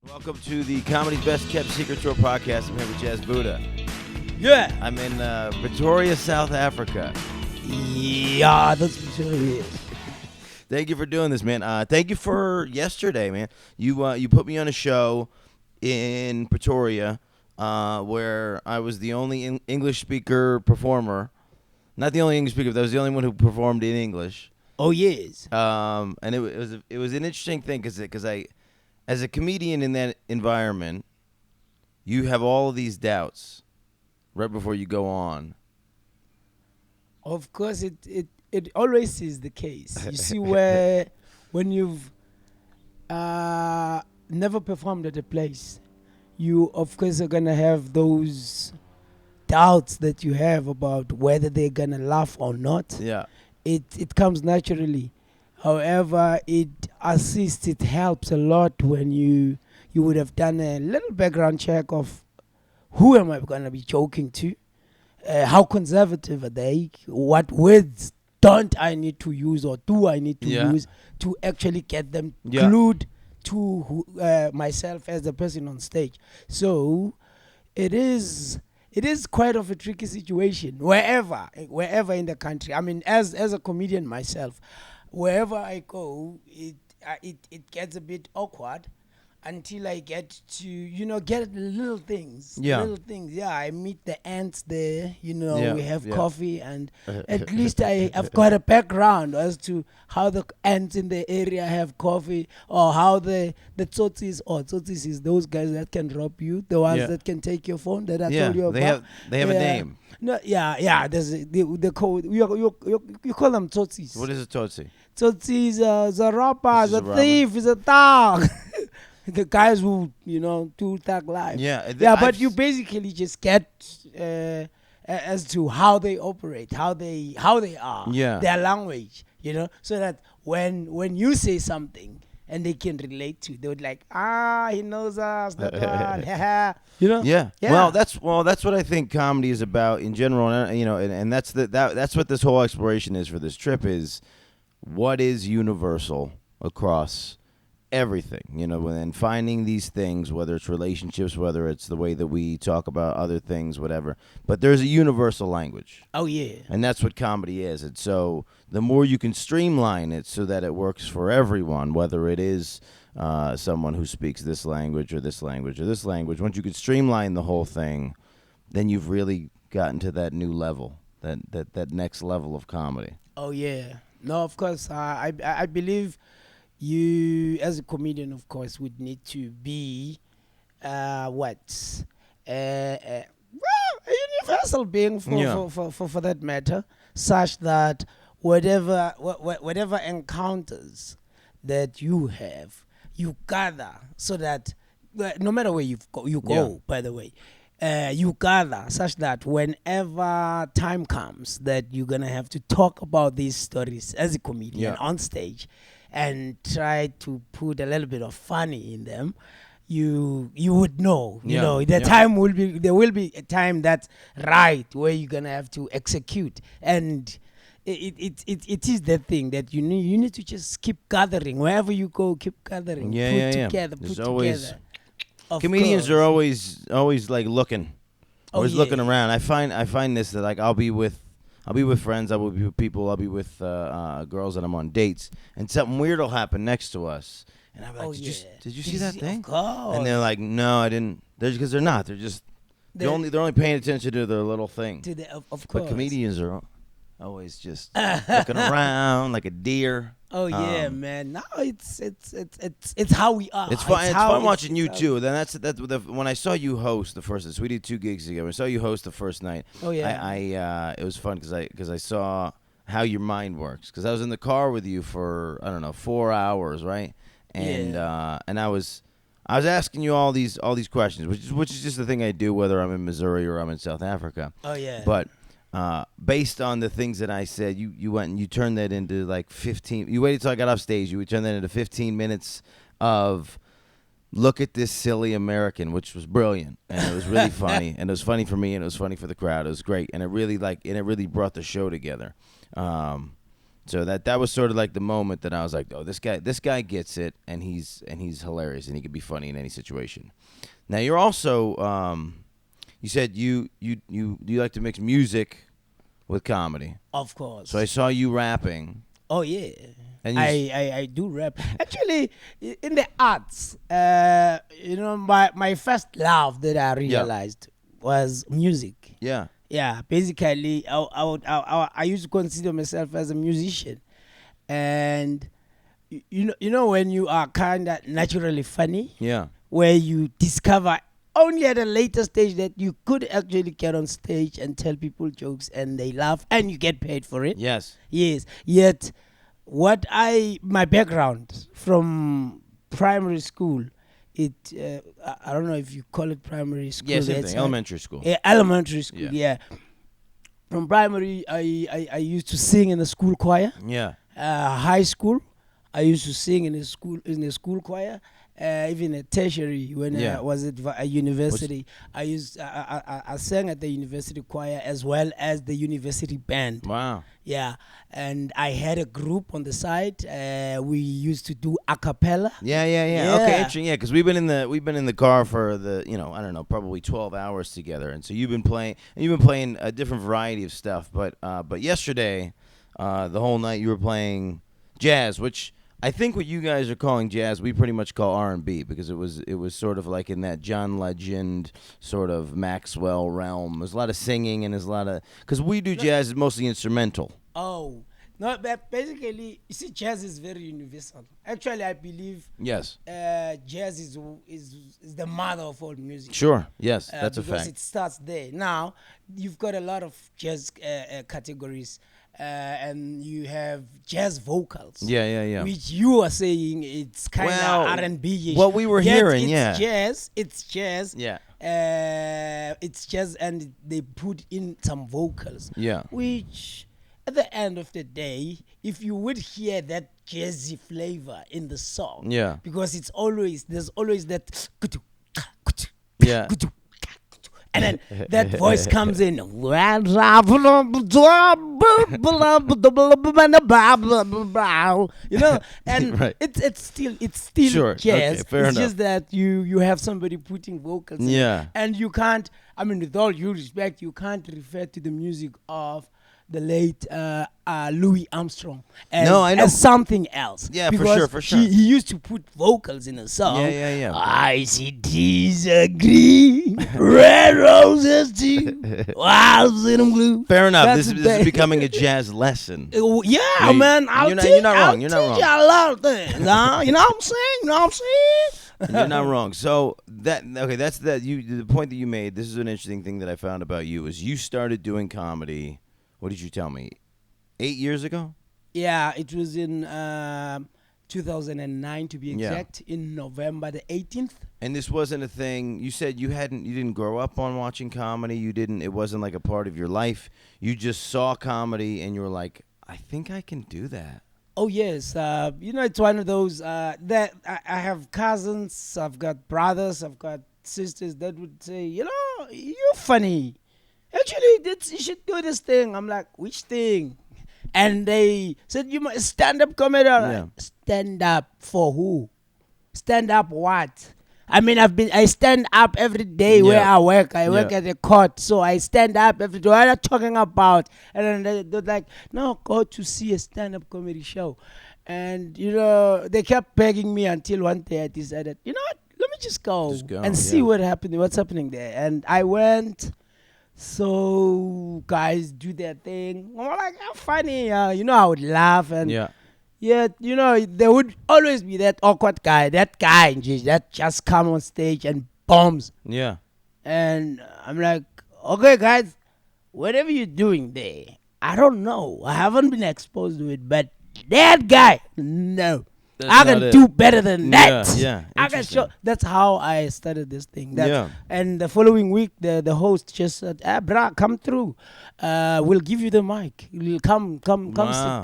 Welcome to the Comedy's Best Kept Secret Tour podcast. I'm here with Jazbuda. Yeah. I'm in Pretoria, South Africa. Yeah, that's what it is. Thank you for doing this, man. Thank you for yesterday, man. You put me on a show in Pretoria where I was the only English speaker performer. Not the only English speaker, but I was the only one who performed in English. Oh, yes. And it was an interesting thing because I, as a comedian in that environment, you have all of these doubts right before you go on. Of course, it always is the case. You see, where when you've never performed at a place, you, of course, are going to have those doubts that you have about whether they're going to laugh or not. Yeah. It comes naturally. However, it assists, it helps a lot when you would have done a little background check of who am I going to be joking to, how conservative are they, what words don't I need to use or do I need to use to actually get them glued to myself as the person on stage. So it is quite of a tricky situation wherever in the country. I mean, as a comedian myself, wherever I go, it gets a bit awkward until I get to, get little things. Yeah. Little things. Yeah, I meet the ants there, we have yeah. coffee, and at least I've got a background as to how the ants in the area have coffee, or how the tsotsis is those guys that can rob you, the ones that can take your phone that I told you about. They have a name. No, yeah. There's the code. You call them tsotsis. What is a tsotsi? Tsotsis is a robber, is This a is a thief, is a thug. The guys who do thug life. Yeah, but you basically just get as to how they operate, how they are, their language, so that when you say something and they can relate to, they would like, he knows us, that one, Yeah. Well, that's what I think comedy is about in general, and that's that's what this whole exploration is for this trip is what is universal across everything, and finding these things, whether it's relationships, whether it's the way that we talk about other things, whatever. But there's a universal language. Oh, yeah. And that's what comedy is. And so the more you can streamline it so that it works for everyone, whether it is someone who speaks this language or this language or this language, once you can streamline the whole thing, then you've really gotten to that new level, that next level of comedy. Oh, yeah. No, of course. I believe you, as a comedian, of course, would need to be a universal being for that matter, such that whatever encounters that you have, you gather, so that no matter where you go, by the way, you gather such that whenever time comes that you're gonna have to talk about these stories as a comedian on stage, and try to put a little bit of funny in them, you would know. Time will be, there will be a time that's right where you're gonna have to execute, and it is the thing that you need to just keep gathering wherever you go. Keep gathering. Put together. Comedians are always like looking, looking around. I find this that like I'll be with friends, I'll be with people, I'll be with girls that I'm on dates, and something weird will happen next to us, and I'm like, did you see that thing? And they're like, no, I didn't. Because they're not. They're only paying attention to their little thing. Of course. But comedians are always just looking around like a deer. Oh yeah, man. No, it's how we are. It's fun. It's fun watching you too. Then that's when I saw you host the first. So we did 2 gigs together. I saw you host the first night. Oh yeah. I it was fun because I saw how your mind works. Because I was in the car with you for 4 hours, right? And and I was asking you all these questions, which is just the thing I do whether I'm in Missouri or I'm in South Africa. Oh yeah. But based on the things that I said, you went and you turned that into like 15. You waited till I got off stage. You would turn that into 15 minutes of look at this silly American, which was brilliant, and it was really funny, and it was funny for me, and it was funny for the crowd. It was great, and it really brought the show together. So that was sort of like the moment that I was like, oh, this guy gets it, and he's hilarious, and he can be funny in any situation. Now you're also you said you like to mix music with comedy. Of course. So I saw you rapping. Oh yeah. And I do rap. Actually, in the arts, my first love that I realized was music. Yeah. Yeah, basically, I used to consider myself as a musician, and you know when you are kind of naturally funny, where you discover only at a later stage that you could actually get on stage and tell people jokes and they laugh and you get paid for it. Yes. Yet, my background from primary school. I don't know if you call it primary school. Yes, elementary school. Elementary school, yeah. From primary, I used to sing in the school choir. Yeah. High school, I used to sing in the school choir. Even at tertiary, when I was at a university, I sang at the university choir as well as the university band. Wow. Yeah, and I had a group on the side. We used to do a cappella. Yeah. Okay, interesting. Yeah, because we've been in the car for I don't know, probably 12 hours together, and so you've been playing a different variety of stuff. But yesterday, the whole night you were playing jazz, which I think what you guys are calling jazz, we pretty much call R&B, because it was sort of like in that John Legend sort of Maxwell realm. There's a lot of singing and there's a lot of, because we do jazz is mostly instrumental. Oh no, but basically, you see, jazz is very universal. Actually, I believe jazz is the mother of all music. Sure, yes, that's a fact. Because it starts there. Now you've got a lot of jazz categories. And you have jazz vocals. Yeah. Which you are saying it's kind of R&B-ish. What we were hearing, It's jazz. Yeah. It's jazz, and they put in some vocals. Yeah. Which, at the end of the day, if you would hear that jazzy flavor in the song, because there's always that. Yeah. And then that voice comes in. And right. it's still sure. jazz. Okay, fair it's enough. just that you have somebody putting vocals in. And you can't, with all due respect, you can't refer to the music of the late Louis Armstrong as something else. Yeah, because for sure. He used to put vocals in a song. Yeah. I see teas are green, red roses too, wild in blue. Fair enough. This is becoming a jazz lesson. Yeah, man. You're not wrong. You're not wrong. You a lot of things. You know what I'm saying? You're not wrong. So that's the point that you made. This is an interesting thing that I found about you is you started doing comedy. What did you tell me? 8 years ago? Yeah, it was in 2009 to be exact, in November the 18th. And this wasn't a thing. You said you didn't grow up on watching comedy. It wasn't like a part of your life. You just saw comedy and you were like, I think I can do that. Oh yes, it's one of those that I have cousins, I've got brothers, I've got sisters that would say, you're funny. Actually, you should do this thing. I'm like, which thing? And they said, you must stand up comedy. Stand up for who? Stand up what? I stand up every day where I work. I work at the court, so I stand up every day. What are you talking about? And then they're like, no, go to see a stand-up comedy show. And, they kept begging me until one day I decided, you know what? Let me just go and see what's happening there. And I went. So guys do their thing. I'm like, how funny. I would laugh. And there would always be that awkward guy, that just come on stage and bombs. Yeah. And I'm like, okay, guys, whatever you're doing there, I don't know. I haven't been exposed to it, but that guy, no. I can do better than that. Yeah. I can show. That's how I started this thing. And the following week, the host just said, brah, come through. We'll give you the mic. You'll come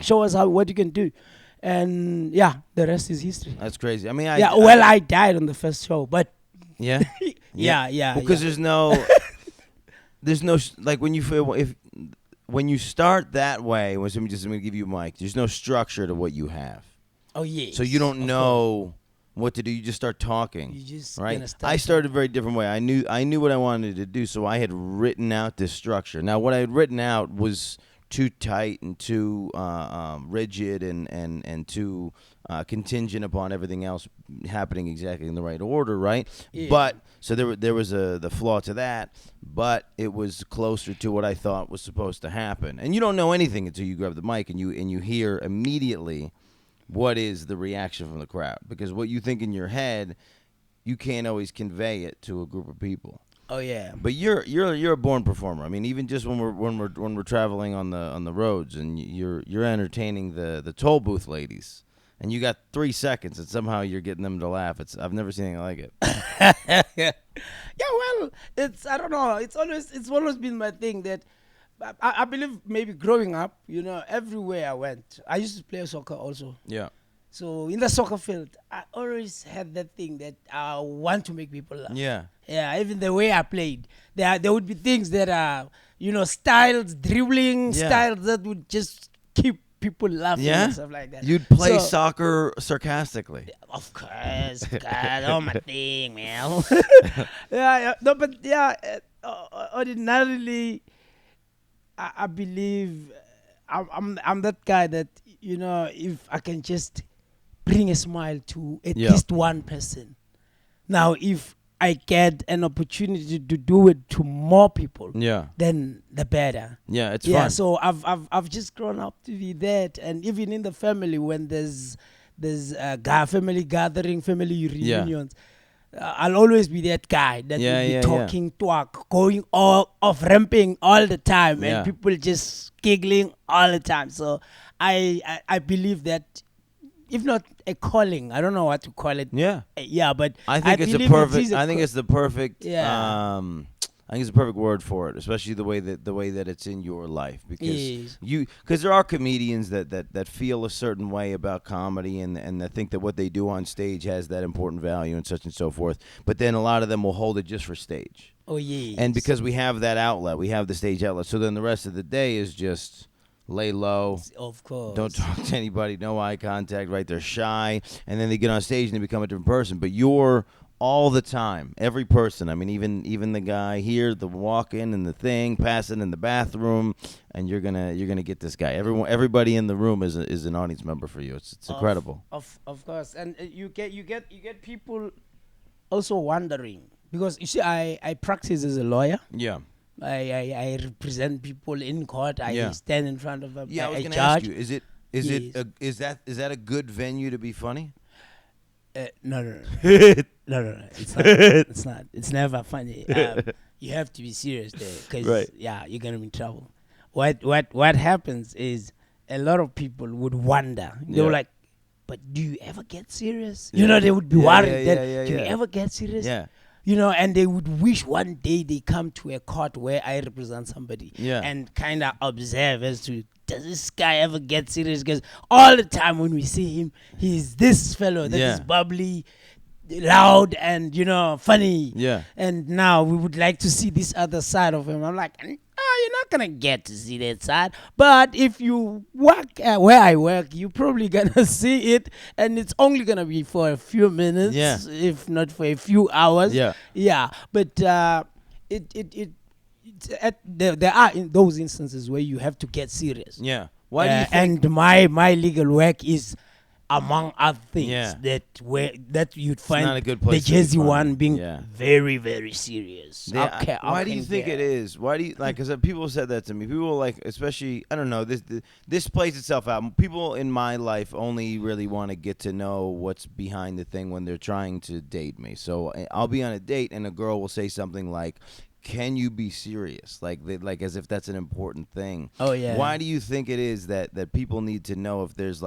show us what you can do. And the rest is history. That's crazy. I died on the first show, but yeah. Yeah. Because there's no like when you feel when you start that way, when somebody just going to give you a mic, there's no structure to what you have. Oh yeah. So you don't know what to do. You just start talking. You just right. I started a very different way. I knew what I wanted to do, so I had written out this structure. Now, what I had written out was too tight and too rigid and too contingent upon everything else happening exactly in the right order, right? Yeah. But so there was the flaw to that, but it was closer to what I thought was supposed to happen. And you don't know anything until you grab the mic and you hear immediately what is the reaction from the crowd, because what you think in your head, you can't always convey it to a group of people. Oh yeah. But you're a born performer. I mean, even just when we're traveling on the roads and you're entertaining the toll booth ladies, and you got 3 seconds and somehow you're getting them to laugh. I've never seen anything like it. Yeah, well, I don't know. It's always been my thing that I believe maybe growing up, everywhere I went, I used to play soccer also. Yeah. So in the soccer field, I always had that thing that I want to make people laugh. Yeah. Yeah, even the way I played, there would be things that are, styles, dribbling styles that would just keep people laughing and stuff like that. You'd play soccer sarcastically. Of course, God, all my thing, man. Ordinarily, I believe I'm that guy that, if I can just bring a smile to at least one person. Now, if I get an opportunity to do it to more people, then the better. Yeah, it's fun. So I've just grown up to be that, and even in the family when there's family gathering, family reunions, I'll always be that guy that will be talking, talk, going off ramping all the time, and people just giggling all the time. So I believe that, if not a calling, I don't know what to call it. But I think it's the perfect. I think it's the perfect. I think it's the perfect word for it, especially the way that it's in your life, because there are comedians that feel a certain way about comedy and that think that what they do on stage has that important value and such and so forth. But then a lot of them will hold it just for stage. Oh yeah. And because we have that outlet, we have the stage outlet. So then the rest of the day is just lay low. Of course. Don't talk to anybody. No eye contact. Right? They're shy, and then they get on stage and they become a different person. But you're all the time, every person. I mean, even the guy here, the walk-in and the thing, passing in the bathroom, and you're gonna get this guy. Everybody in the room is an audience member for you. It's incredible. Of course, and you get people also wondering, because you see, I practice as a lawyer. Yeah. I represent people in court. I stand in front of a I was going to ask you, is that a good venue to be funny? No. No. It's not. It's never funny. You have to be serious there, because you're gonna be in trouble. What happens is a lot of people would wonder. They were like, "But do you ever get serious?" They would be worried. Do you ever get serious? Yeah. And they would wish one day they come to a court where I represent somebody and kind of observe as to, does this guy ever get serious? Because all the time when we see him, he's this fellow that is bubbly, loud, and, funny. Yeah. And now we would like to see this other side of him. I'm like, you're not going to get to see that side. But if you work where I work, you're probably going to see it. And it's only going to be for a few minutes, if not for a few hours. Yeah. But there are in those instances where you have to get serious. Yeah. Why do you think? And my legal work is, among other things, that you'd find not a good place the Jazzy one being very, very serious. Why do you think it is? Why do you because people said that to me. People especially, I don't know, this plays itself out. People in my life only really want to get to know what's behind the thing when they're trying to date me. So I'll be on a date and a girl will say something like, "Can you be serious?" Like as if that's an important thing. Oh yeah. Why do you think it is that people need to know if there's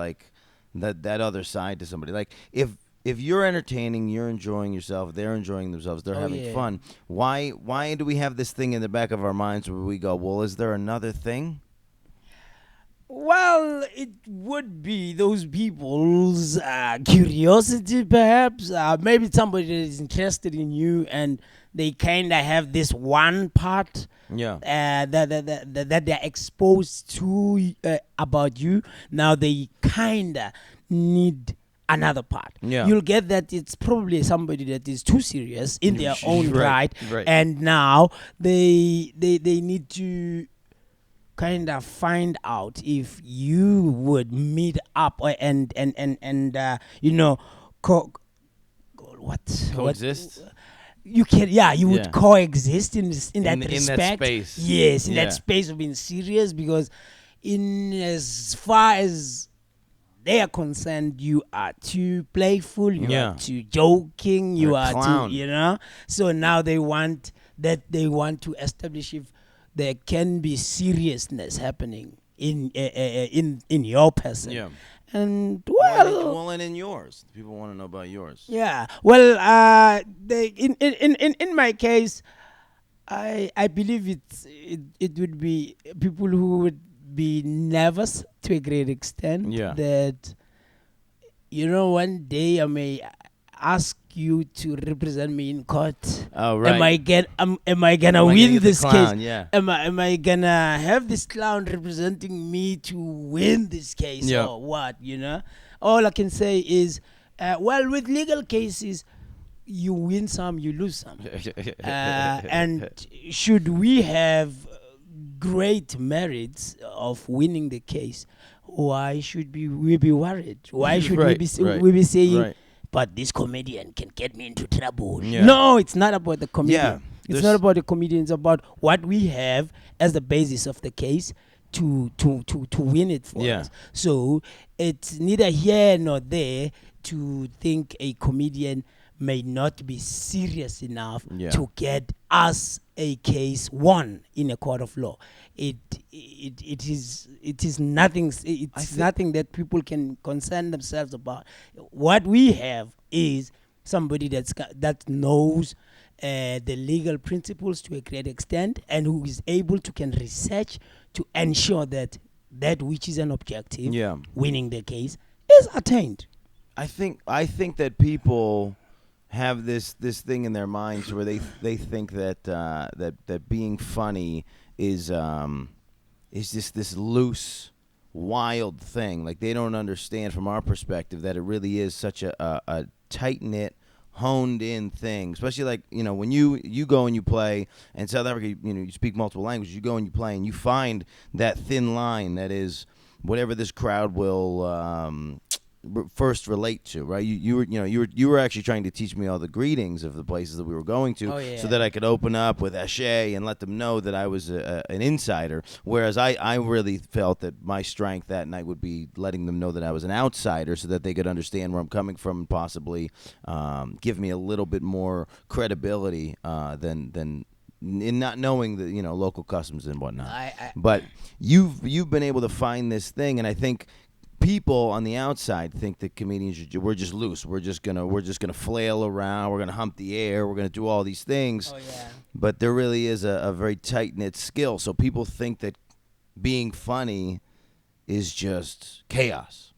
that other side to somebody? Like if you're entertaining, you're enjoying yourself, they're enjoying themselves, they're having fun. Why do we have this thing in the back of our minds where we go, well, is there another thing? Well, it would be those people's curiosity, perhaps. Maybe somebody that is interested in you and they kind of have this one part that they're exposed to about you. Now they kind of need another part. You'll get that it's probably somebody that is too serious in their own right. And now they need to kind of find out if you would meet up and coexist. You can, you would coexist in that respect. In that space. Yes, in that space of being serious, because in as far as they are concerned, you are too playful, you are too joking, you are clown. too, So now they want to establish if there can be seriousness happening in your person. Yeah. And and in yours, people want to know about yours. Yeah. Well, in my case, I believe it would be people who would be nervous to a great extent. Yeah. That one day I may ask you to represent me in court. Oh, right. Am I gonna win this case? Yeah. Am I gonna have this clown representing me to win this case or what? All I can say is, with legal cases, you win some, you lose some. And should we have great merits of winning the case, why should we be worried? Why should we be saying, but this comedian can get me into trouble? No, it's not about the comedian. It's not about the comedian. It's about what we have as the basis of the case to win it for us. So it's neither here nor there to think a comedian may not be serious enough to get us a case won in a court of law. It is nothing. It's nothing that people can concern themselves about. What we have is somebody that knows the legal principles to a great extent, and who is able to can research to ensure that which is an objective, winning the case, is attained. I think that people have this thing in their minds where they think that that being funny is just this loose, wild thing. Like, they don't understand from our perspective that it really is such a tight-knit, honed-in thing. Especially, like, when you go and you play in South Africa, you speak multiple languages. You go and you play and you find that thin line that is whatever this crowd will first relate to, right? You were actually trying to teach me all the greetings of the places that we were going to, so that I could open up with Ashe and let them know that I was an insider. Whereas I really felt that my strength that night would be letting them know that I was an outsider, so that they could understand where I'm coming from and possibly give me a little bit more credibility than in not knowing the local customs and whatnot. But you've been able to find this thing, and I think people on the outside think that comedians we're just loose. We're just gonna flail around. We're gonna hump the air. We're gonna do all these things. But there really is a very tight knit skill. So people think that being funny is just chaos.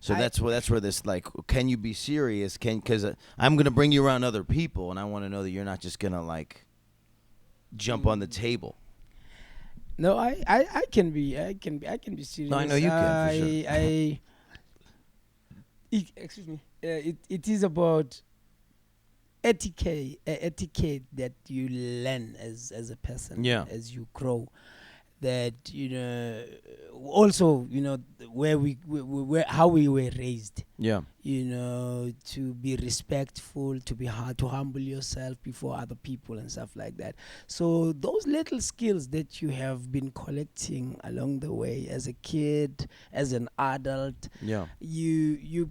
So that's where this, like, can you be serious? Because I'm gonna bring you around other people, and I want to know that you're not just gonna like jump on the table. No, I can be serious. No, I know you can, for sure. Excuse me. It is about etiquette that you learn as a person, as you grow. That also where how we were raised. To be respectful, to humble yourself before other people and stuff like that. So those little skills that you have been collecting along the way as a kid, as an adult, you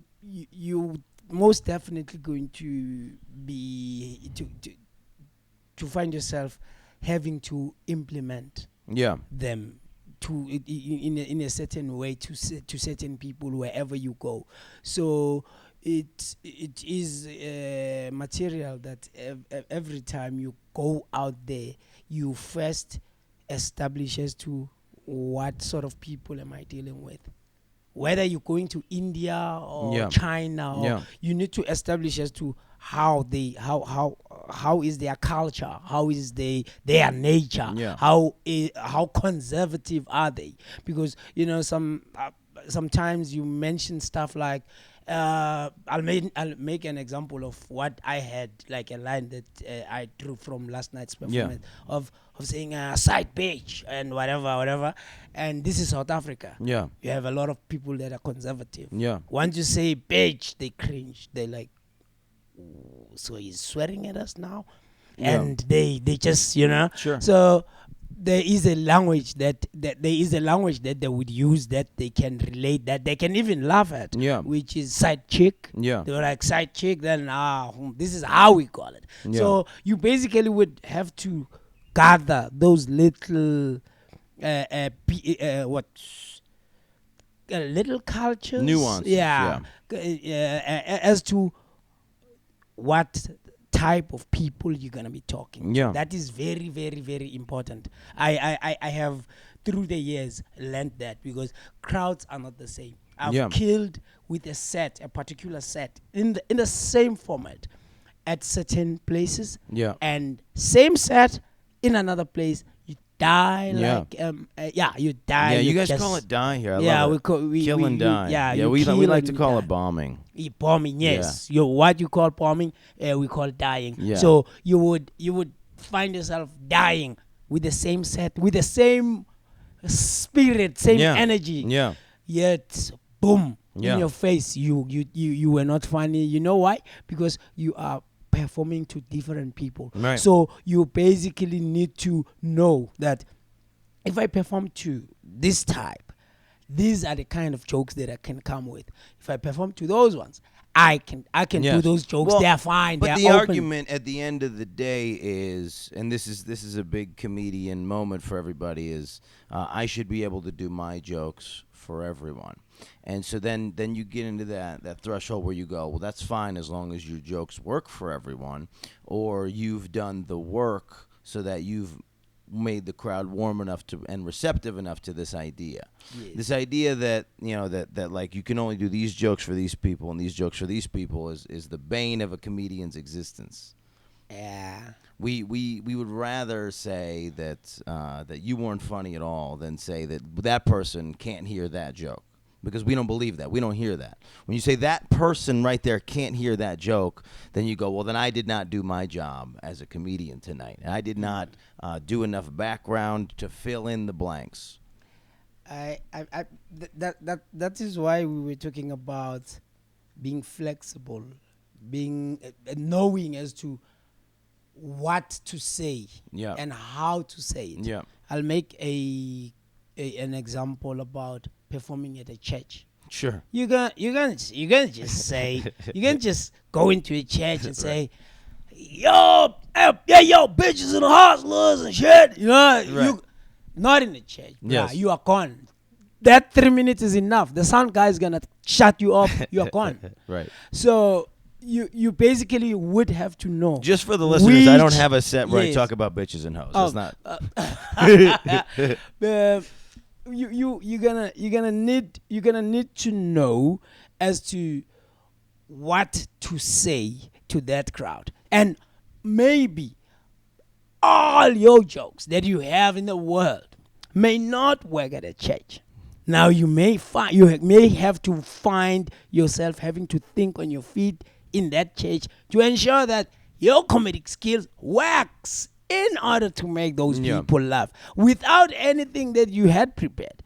most definitely going to be to find yourself having to implement them to in a certain way to certain people wherever you go. So it is material that every time you go out there, you first establish as to what sort of people am I dealing with? Whether you're going to India or Yeah. China, or Yeah. you need to establish as to how is their culture, how is their nature, Yeah. how conservative are they? Because sometimes you mention stuff like I'll make an example of what I had, like a line that I drew from last night's performance of saying side bitch and whatever, and this is South Africa. Yeah. You have a lot of people that are conservative. Yeah. Once you say bitch, they cringe. They like, so he's swearing at us now, and they just Sure. So there is a language that they would use that they can relate, that they can even laugh at, which is side chick. Yeah. They were like, side chick, then this is how we call it. So you basically would have to gather those little little cultures, nuances, as to what type of people you're gonna be talking to. That is very, very, very important. I have through the years learned that, because crowds are not the same. I've killed with a particular set in the same format at certain places, and same set in another place. You die you die. Yeah, you guys call it die here. I love it. we kill and die. We like to call it bombing. Bombing, yes. Yeah. What you call bombing, we call dying. Yeah. So you would find yourself dying with the same set, with the same spirit, same energy. Yeah. Yet, boom, in your face, you were not funny. You know why? Because you are performing to different people. Right. So you basically need to know that if I perform to this type, these are the kind of jokes that I can come with. If I perform to those ones, I can do those jokes. Well, they're fine. But they're the open. argument at the end of the day is, and this is a big comedian moment for everybody, is I should be able to do my jokes for everyone. And so then you get into that threshold where you go, well, that's fine as long as your jokes work for everyone, or you've done the work so that you've made the crowd warm enough to and receptive enough to this idea. Yes. This idea that that like you can only do these jokes for these people and these jokes for these people is the bane of a comedian's existence. Yeah. We would rather say that that you weren't funny at all than say that person can't hear that joke. Because we don't believe that. We don't hear that. When you say that person right there can't hear that joke, then you go, well, then I did not do my job as a comedian tonight. And I did not do enough background to fill in the blanks. That is why we were talking about being flexible, being knowing as to what to say and how to say it. Yeah. I'll make an example about performing at a church. Sure. You gonna just say you can just go into a church and say, yo, bitches and hustlers and shit. You not in the church. Yes. You are gone. That 3 minutes is enough. The sound guy is gonna shut you up. You are gone. Right. So you basically would have to know. Just for the listeners, I don't have a set where I talk about bitches and hoes. It's not. You're gonna need to know as to what to say to that crowd, and maybe all your jokes that you have in the world may not work at a church. Now you may have to find yourself having to think on your feet in that church to ensure that your comedic skills works in order to make those people laugh without anything that you had prepared.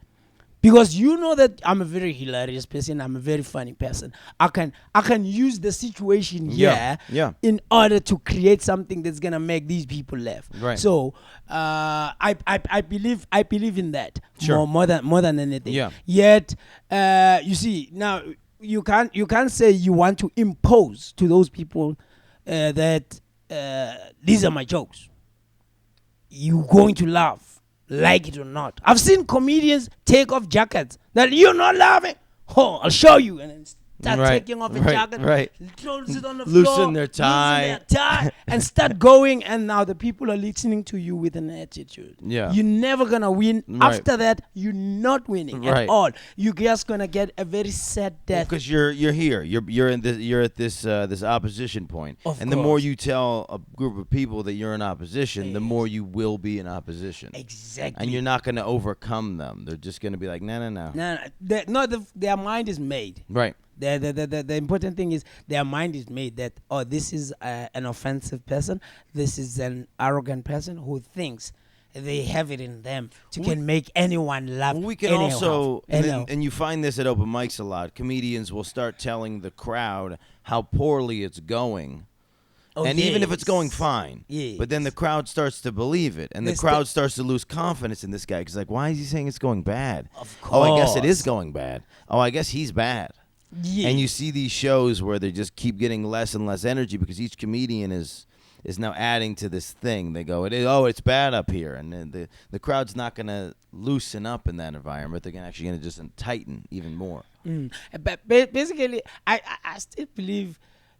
Because you know that I'm a very hilarious person, I'm a very funny person. I can use the situation here in order to create something that's gonna make these people laugh. Right. So I believe in that Sure. more than anything. Yeah. Yet you see, now you can't say you want to impose to those people that these are my jokes. You're going to laugh, like it or not. I've seen comedians take off jackets that you're not laughing. Oh, I'll show you. And start taking off a jacket, close it on the loosen floor, their tie, and start going. And now the people are listening to you with an attitude. Yeah, you're never gonna win. After that, you're not winning at all. You're just gonna get a very sad death because you're here. You're at this opposition point, and the more you tell a group of people that you're in opposition, the more you will be in opposition. Exactly. And you're not going to overcome them. They're just going to be like, no. Their mind is made. Right. The important thing is their mind is made that, oh, this is an offensive person. This is an arrogant person who thinks they have it in them can make anyone laugh. We can also, and you find this at open mics a lot, comedians will start telling the crowd how poorly it's going. Even if it's going fine, but then the crowd starts to believe it, and the crowd starts to lose confidence in this guy because, like, why is he saying it's going bad? Of course. Oh, I guess it is going bad. Oh, I guess he's bad. Yeah. And you see these shows where they just keep getting less and less energy because each comedian is now adding to this thing. They go, it's bad up here, and then the crowd's not going to loosen up in that environment. They're actually going to just tighten even more. But basically, I still believe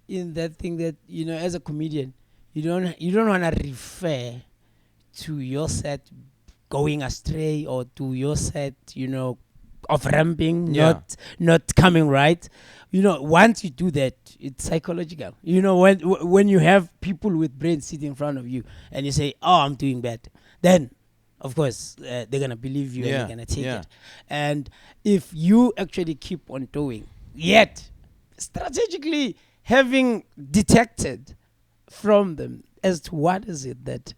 in that thing that, as a comedian, you don't want to refer to your set going astray or to your set, of ramping, not coming right. Once you do that, it's psychological. When you have people with brains sitting in front of you and you say, oh, I'm doing bad, then of course they're gonna believe you and they're gonna take it. And if you actually keep on doing, yet strategically having detected from them as to what is it that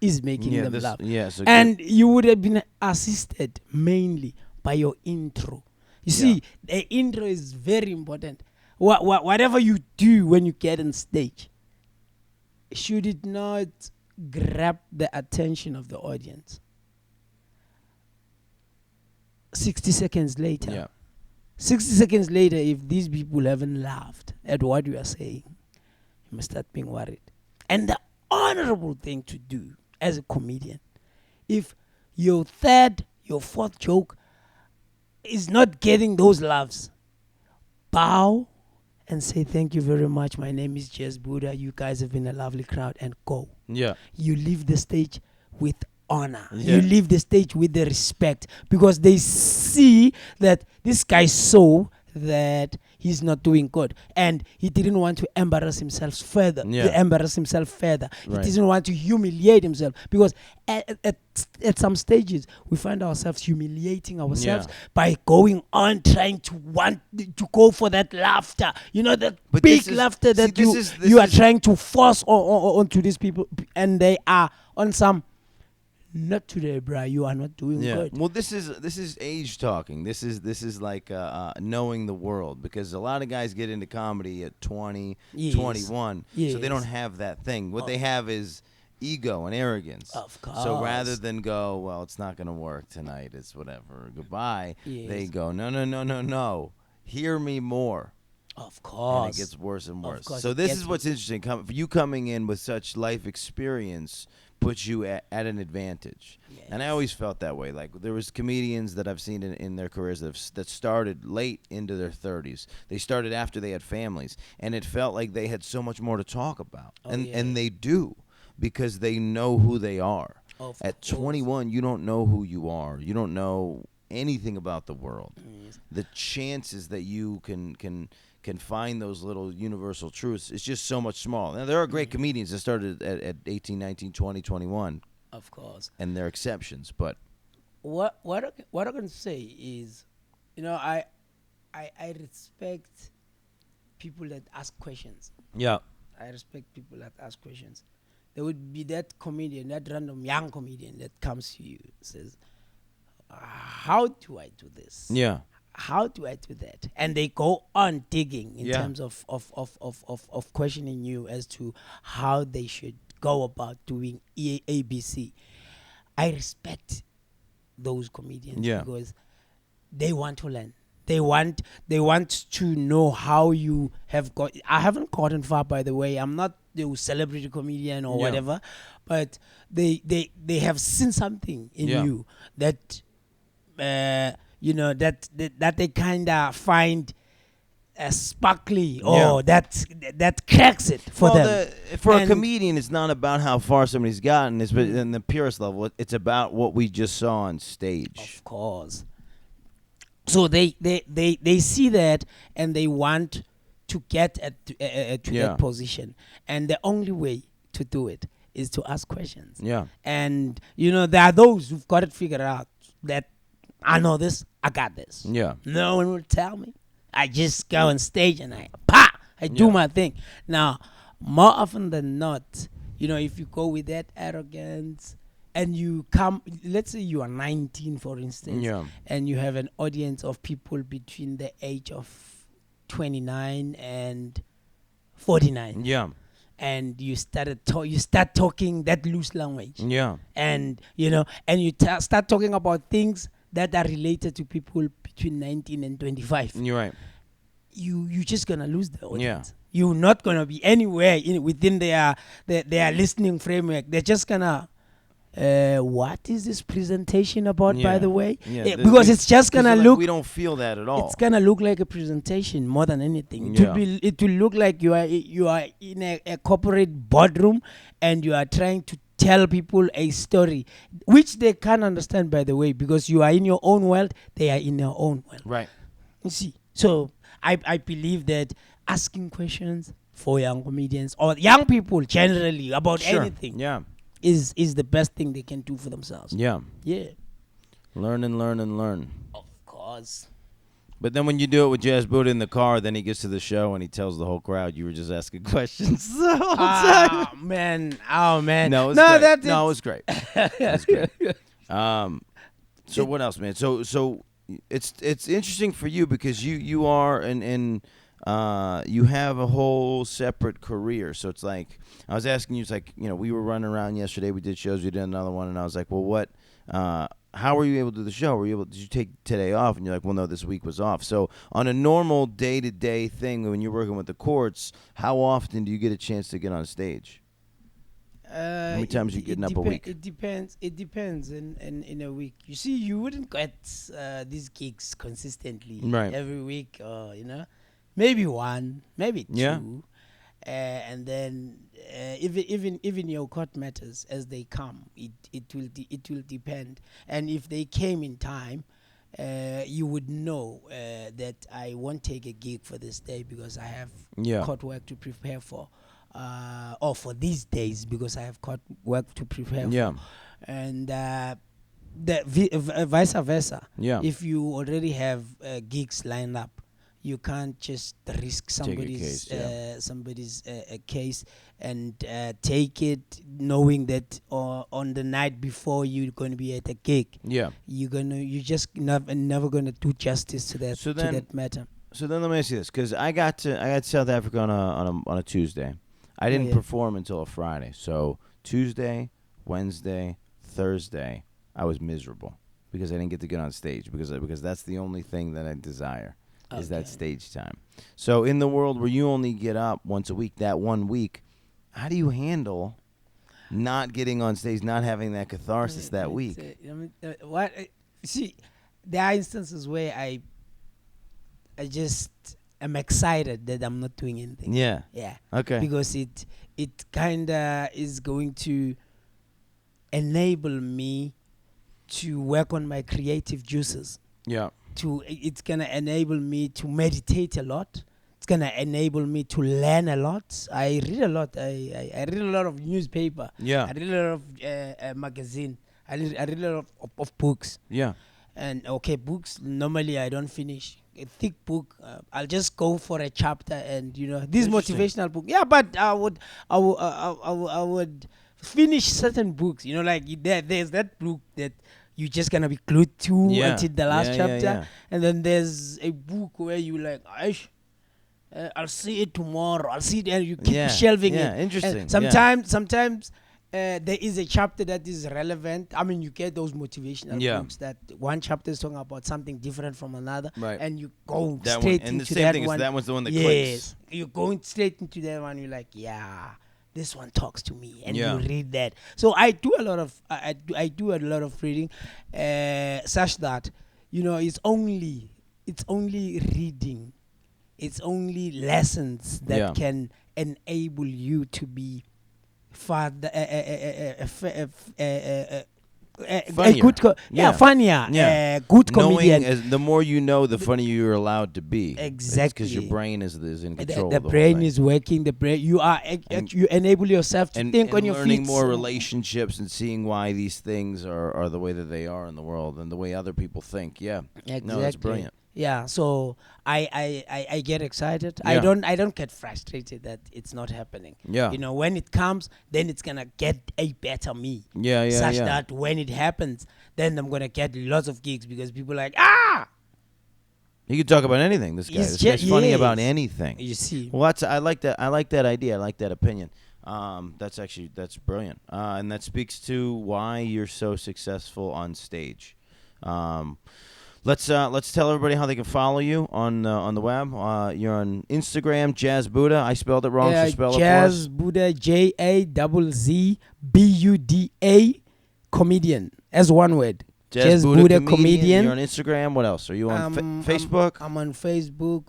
is making them laugh. So and you would have been assisted mainly by your intro. You see, the intro is very important. Whatever you do when you get on stage, should it not grab the attention of the audience? 60 seconds later. Yeah. 60 seconds later, if these people haven't laughed at what you are saying, you must start being worried. And the honorable thing to do as a comedian, if your third, your fourth joke is not getting those laughs, bow and say, thank you very much. My name is Jazbuda. You guys have been a lovely crowd, and go. Yeah. You leave the stage with honor. You leave the stage with the respect, because they see that this guy saw that he's not doing good, and he didn't want to embarrass himself further. He didn't want to humiliate himself, because at some stages we find ourselves humiliating ourselves by going on trying to go for that laughter, that big laughter that you are trying to force onto these people, and they are on some, not today, bruh. You are not doing good. Well, this is age talking. This is like knowing the world, because a lot of guys get into comedy at 20, 21, so they don't have that thing. What they have is ego and arrogance. Of course. So rather than go, well, it's not going to work tonight, it's whatever, goodbye, they go, no, hear me more. Of course. And it gets worse and worse. So this is what's interesting. You coming in with such life experience puts you at an advantage. Yes. And I always felt that way. Like, there was comedians that I've seen in their careers that started late into their 30s. They started after they had families, and it felt like they had so much more to talk about. And they do, because they know who they are. At 21, you don't know who you are. You don't know anything about the world. The chances that you can find those little universal truths is just so much small. Now, there are great comedians that started at 18, 19, 20, 21. Of course. And they're exceptions, but what I can say is, I respect people that ask questions. Yeah. I respect people that ask questions. There would be that comedian, that random young comedian that comes to you and says, how do I do this? Yeah. How do I do that? And they go on digging in terms of questioning you as to how they should go about doing ABC. I respect those comedians because they want to learn. They want to know how you have got. I haven't gotten far, by the way. I'm not the celebrity comedian or whatever, but they have seen something in you that that they kind of find sparkly or that cracks it for them. For a comedian, it's not about how far somebody's gotten. It's in the purest level. It's about what we just saw on stage. Of course. So they see that and they want to get to that position, and the only way to do it is to ask questions. Yeah. And there are those who've got it figured out that I know this, I got this. Yeah. No one will tell me. I just go on stage and I do my thing. Now, more often than not, if you go with that arrogance and you come, let's say you are 19, for instance, and you have an audience of people between the age of 29 and 49. Yeah. And you start talking that loose language. Yeah. And you start talking about things that are related to people between 19 and 25. You're right. You're just gonna lose the audience. You're not gonna be anywhere within their listening framework. They're just gonna what is this presentation about, by the way? Because it's just gonna look. We don't feel that at all. It's gonna look like a presentation more than anything. It will look like you are in a corporate boardroom and you are trying to tell people a story which they can't understand, by the way, because you are in your own world, they are in their own world. Right. You see, so I believe that asking questions for young comedians or young people generally about anything is the best thing they can do for themselves. Yeah. Learn and learn and learn. Of course. But then when you do it with Jazbuda in the car, then he gets to the show and he tells the whole crowd you were just asking questions the whole time. Oh man. No, it was great. It was great. So what else, man? So it's interesting for you because you are and you have a whole separate career. So it's like I was asking you, it's like, we were running around yesterday, we did shows, we did another one, and I was like, well, what how were you able to do the show? Did you take today off? And you're like, well, no, this week was off. So on a normal day-to-day thing, when you're working with the courts, how often do you get a chance to get on stage? How many times you getting up a week? It depends. It depends in a week. You see, you wouldn't get these gigs consistently every week, or maybe one, maybe two. And then even your court matters as they come, it will depend. And if they came in time, you would know that I won't take a gig for this day because I have court work to prepare for, or for these days because I have court work to prepare for. And vice versa. If you already have gigs lined up, you can't just risk somebody's case and take it knowing that on the night before you're going to be at a gig. You're just never going to do justice to that matter. So then let me ask you this, because I got to South Africa on a Tuesday. I didn't perform until a Friday. So Tuesday, Wednesday, Thursday, I was miserable because I didn't get to get on stage because that's the only thing that I desire. Is that stage time. So in the world where you only get up once a week, that 1 week, how do you handle not getting on stage, not having that catharsis that week? See, there are instances where I just am excited that I'm not doing anything. Yeah. Okay. Because it kind of is going to enable me to work on my creative juices. It's gonna enable me to meditate a lot. It's gonna enable me to learn a lot. I read a lot. I read a lot of newspaper. I read a lot of magazine. I read a lot of books. And books normally I don't finish. A thick book, I'll just go for a chapter, and this motivational book. But I would finish certain books. Like there's that book that you're just gonna be glued to until the last chapter, and then there's a book where you like, I'll see it tomorrow. I'll see it, and you keep shelving it. Interesting. And sometimes there is a chapter that is relevant. I mean, you get those motivational books that one chapter is talking about something different from another, and you go straight into that one. That one's the one that clicks. You're going straight into that one. You're like, this one talks to me, and you read that. So I do a lot of I do a lot of reading, such that it's only reading It's only lessons that can enable you to be funnier. Good comedian. The more you know, the funnier you're allowed to be. Exactly, because your brain is in control. The brain is working. The brain you enable yourself to think on your feet. Learning more relationships and seeing why these things are the way that they are in the world and the way other people think. Yeah, exactly. No, that's brilliant. Yeah, so I get excited. I don't get frustrated that it's not happening. Yeah, when it comes, then it's gonna get a better me. Such that when it happens, then I'm gonna get lots of gigs because people are like, he can talk about anything. This guy's funny about anything. You see. Well, I like that. I like that idea. I like that opinion. That's brilliant. And that speaks to why you're so successful on stage. Let's tell everybody how they can follow you on the web. You're on Instagram, Jazbuda. I spelled it wrong, so spell it for us. Jazbuda, JAZZBUDA, comedian, as one word. Jazbuda comedian. You're on Instagram. What else? Are you on Facebook? I'm on Facebook.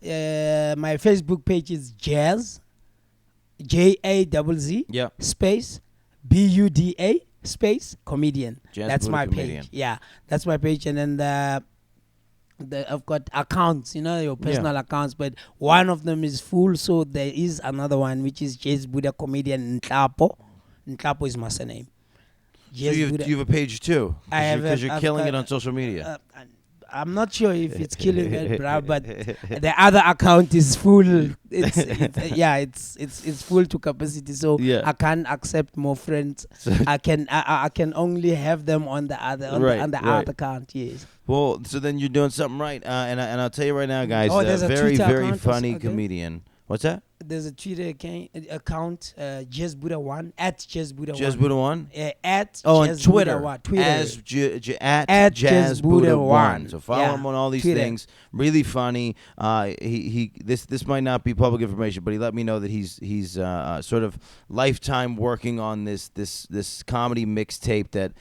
My Facebook page is Jazz, JAZZ, space BUDA. Space comedian. That's my comedian. Page. Yeah, that's my page. And then I've got accounts, your personal accounts, but one of them is full, so there is another one which is Jazbuda comedian Nhlapo. Nhlapo is my surname. So you have a page too? Because you're killing it on social media. I'm not sure if it's killing it, bro, but the other account is full. It's full to capacity, so I can't accept more friends. I can only have them on the other other account. Yes. Well, so then you're doing something right, and I'll tell you right now, guys. There's a very Twitter funny comedian. What's that? There's a Twitter account, Jazbuda1 at Jazbuda1. Jazbuda1. At on Twitter. At Jazbuda1. So follow him on all these Twitter. things. Really funny. This might not be public information, but he let me know that he's sort of lifetime working on this comedy mixtape that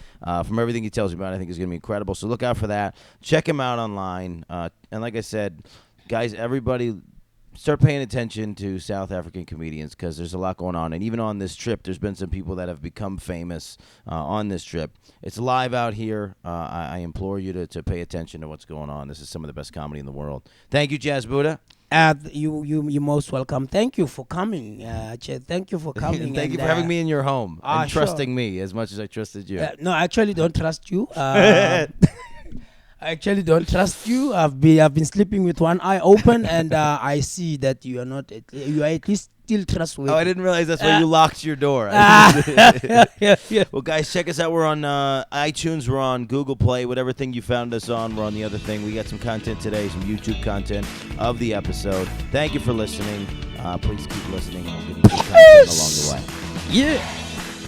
from everything he tells me about, I think is going to be incredible. So look out for that. Check him out online. And like I said, guys, everybody, start paying attention to South African comedians because there's a lot going on. And even on this trip, there's been some people that have become famous on this trip. It's live out here. I implore you to pay attention to what's going on. This is some of the best comedy in the world. Thank you, Jazbuda. You're most welcome. Thank you for coming. Thank you for coming. Thank you for having me in your home and trusting me as much as I trusted you. No, I actually don't trust you. I actually don't trust you. I've been sleeping with one eye open, and I see that you are at least still trustworthy. Oh, I didn't realize that's why you locked your door. Well, guys, check us out. We're on iTunes. We're on Google Play. Whatever thing you found us on, we're on the other thing. We got some content today, some YouTube content of the episode. Thank you for listening. Please keep listening, and we'll give you some content along the way. Yeah.